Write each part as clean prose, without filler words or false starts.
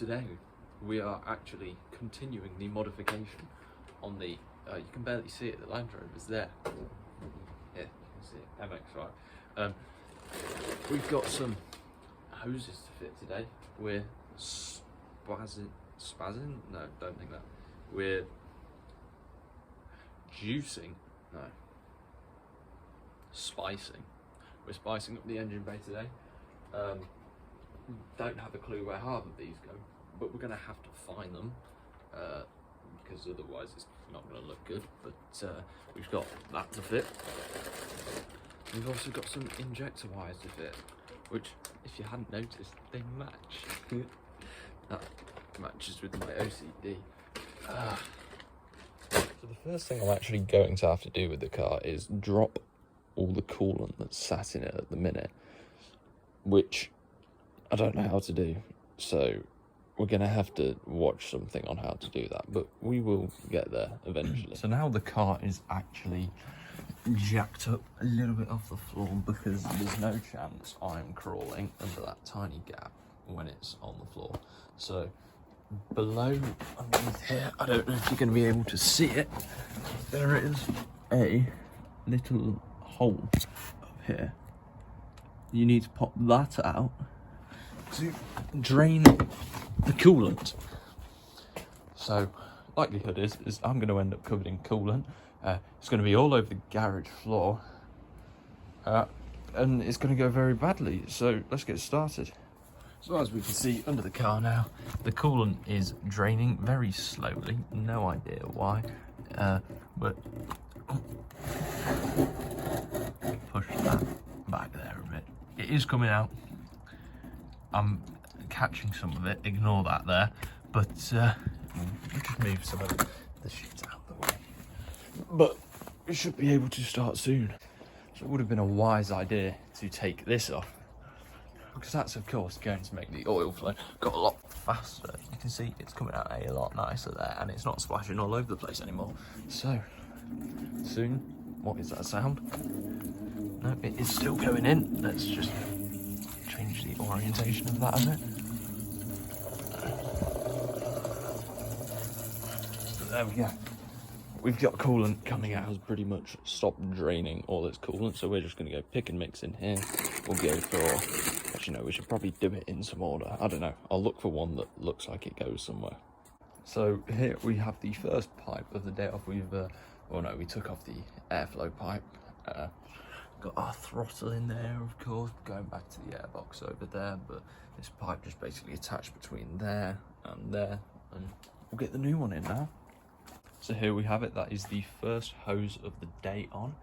today we are actually continuing the modification on the, you can barely see it, the Land Rover's there. Yeah, you can see it, MX-5. We've got some hoses to fit today. We're spazzing? No, don't think that. We're juicing, no, spicing. We're spicing up the engine bay today. Don't have a clue where half of these go, but we're going to have to find them because otherwise it's not going to look good. But we've got that to fit. We've also got some injector wires to fit, which, if you hadn't noticed, they match. That matches with my OCD. So the first thing I'm actually going to have to do with the car is drop all the coolant that's sat in it at the minute, which I don't know how to do, so we're going to have to watch something on how to do that, but we will get there eventually. So now the car is actually jacked up a little bit off the floor because there's no chance I'm crawling under that tiny gap when it's on the floor. So below, underneath here, I don't know if you're going to be able to see it, there is a little hole up here. You need to pop that out to drain the coolant. So likelihood is I'm going to end up covered in coolant. It's going to be all over the garage floor, and it's going to go very badly. So let's get started. So as we can see under the car now, the coolant is draining very slowly. No idea why, but push that back there a bit. It is coming out. I'm catching some of it, ignore that there, but we'll just move some of the shit out of the way. But we should be able to start soon. So it would have been a wise idea to take this off, because that's of course going to make the oil flow go a lot faster. You can see it's coming out a lot nicer there, and it's not splashing all over the place anymore. So soon, what is that sound? No, it is still going in. Let's just change the orientation of that a bit. So there we go. We've got coolant coming out. It has pretty much stopped draining all its coolant, so we're just going to go pick and mix in here. We'll go for, actually no, we should probably do it in some order. I don't know. I'll look for one that looks like it goes somewhere. So here we have the first pipe of the day off. We took off the airflow pipe. Got our throttle in there, of course, going back to the airbox over there, but this pipe just basically attached between there, and we'll get the new one in now. So here we have it. That is the first hose of the day on.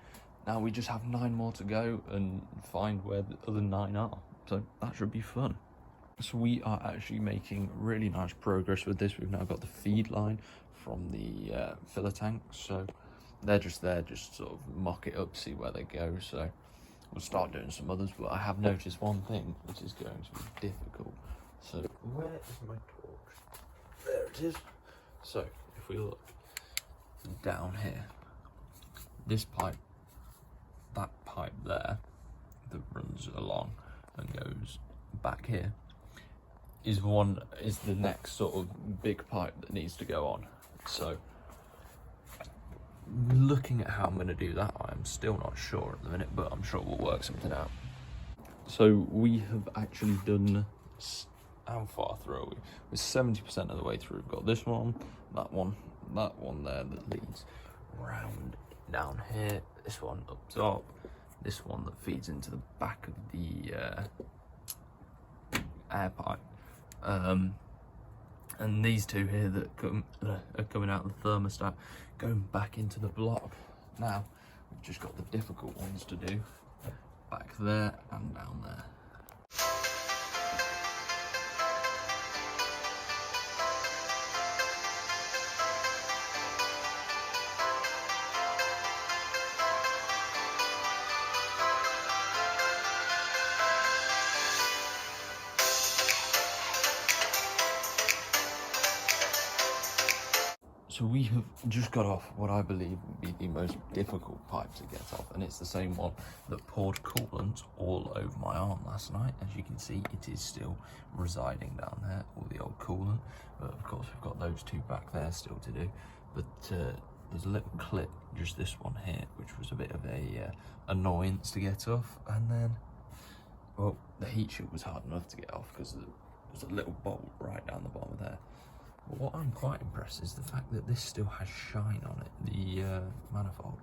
Now we just have 9 more to go and find where the other 9 are, so that should be fun. So we are actually making really nice progress with this. We've now got the feed line from the filler tank, so they're just there, just sort of mock it up, see where they go. So we'll start doing some others, but I have noticed one thing which is going to be difficult. So where is my torch? There it is. So if we look down here, this pipe, that pipe there that runs along and goes back here is the next sort of big pipe that needs to go on. So looking at how I'm going to do that, I'm still not sure at the minute, but I'm sure we'll work something out. So we have actually done, how far through are we? We're 70% of the way through. We've got this one, that one there that leads round down here, this one up top, this one that feeds into the back of the air pipe, and these two here that are coming out of the thermostat, going back into the block. Now we've just got the difficult ones to do, back there and down there. So we have just got off what I believe would be the most difficult pipe to get off, and it's the same one that poured coolant all over my arm last night. As you can see, it is still residing down there, all the old coolant, but of course we've got those two back there still to do. But there's a little clip, just this one here, which was a bit of a annoyance to get off, and then, well, the heat shield was hard enough to get off because there's a little bolt right down the bottom of there. But what I'm quite impressed is the fact that this still has shine on it, the manifold.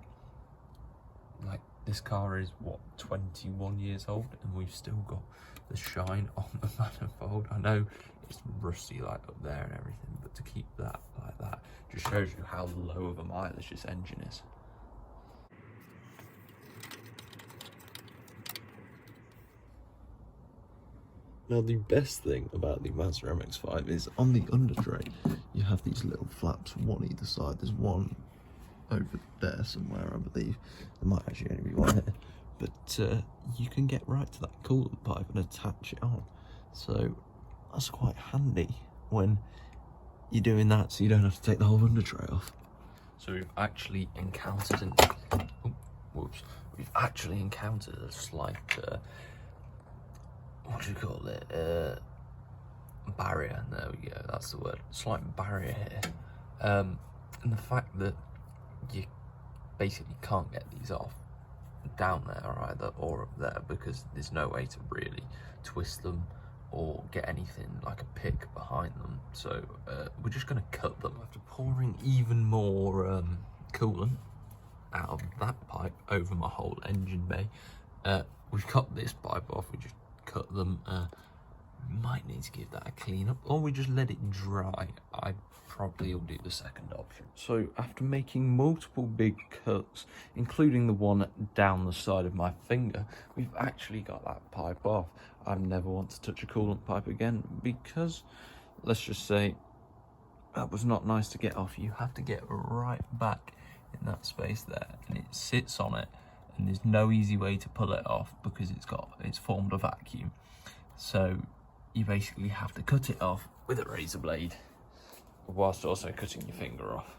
Like, this car is, what, 21 years old, and we've still got the shine on the manifold. I know it's rusty like up there and everything, but to keep that like that just shows you how low of a mileage this engine is. Now, the best thing about the Mazda MX-5 is on the under tray, you have these little flaps, one either side. There's one over there somewhere, I believe. There might actually only be one here. But you can get right to that coolant pipe and attach it on. So that's quite handy when you're doing that, so you don't have to take the whole under tray off. So we've actually encountered we've actually encountered a slight what do you call it? Barrier. There we go. That's the word. Slight barrier here, and the fact that you basically can't get these off down there either or up there because there's no way to really twist them or get anything like a pick behind them. So we're just going to cut them after pouring even more coolant out of that pipe over my whole engine bay. We've cut this pipe off. We just cut them. Might need to give that a clean up, or we just let it dry. I probably will do the second option. So after making multiple big cuts, including the one down the side of my finger, we've actually got that pipe off. I never want to touch a coolant pipe again because, let's just say, that was not nice to get off. You have to get right back in that space there, and it sits on it, and there's no easy way to pull it off because it's formed a vacuum. So you basically have to cut it off with a razor blade whilst also cutting your finger off.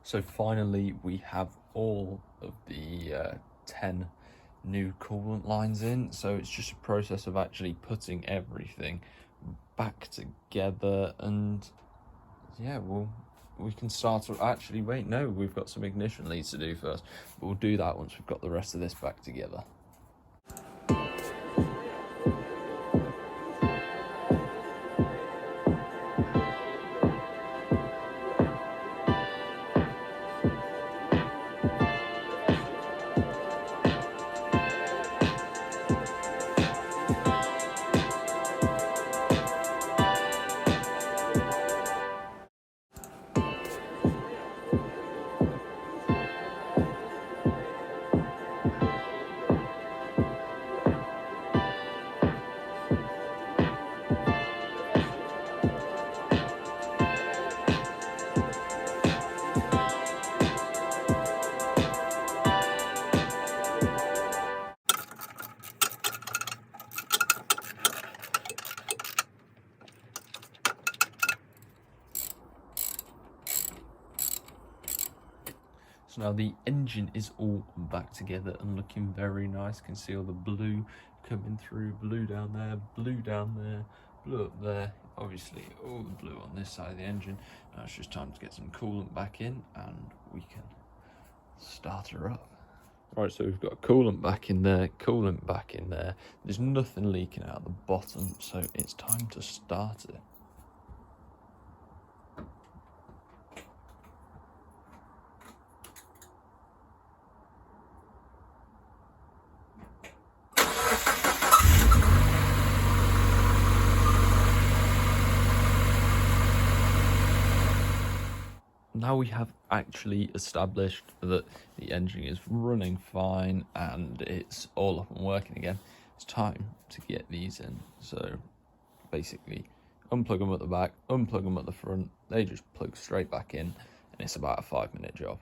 So finally we have all of the 10 new coolant lines in, so it's just a process of actually putting everything back together, and yeah, we can start to actually wait, no, we've got some ignition leads to do first, but we'll do that once we've got the rest of this back together. So now the engine is all back together and looking very nice. Can see all the blue coming through, blue down there, blue down there, blue up there. Obviously all the blue on this side of the engine. Now it's just time to get some coolant back in and we can start her up. Right, so we've got coolant back in there, coolant back in there. There's nothing leaking out the bottom, so it's time to start it. Now we have actually established that the engine is running fine and it's all up and working again. It's time to get these in. So basically unplug them at the back, unplug them at the front. They just plug straight back in and it's about a 5-minute job.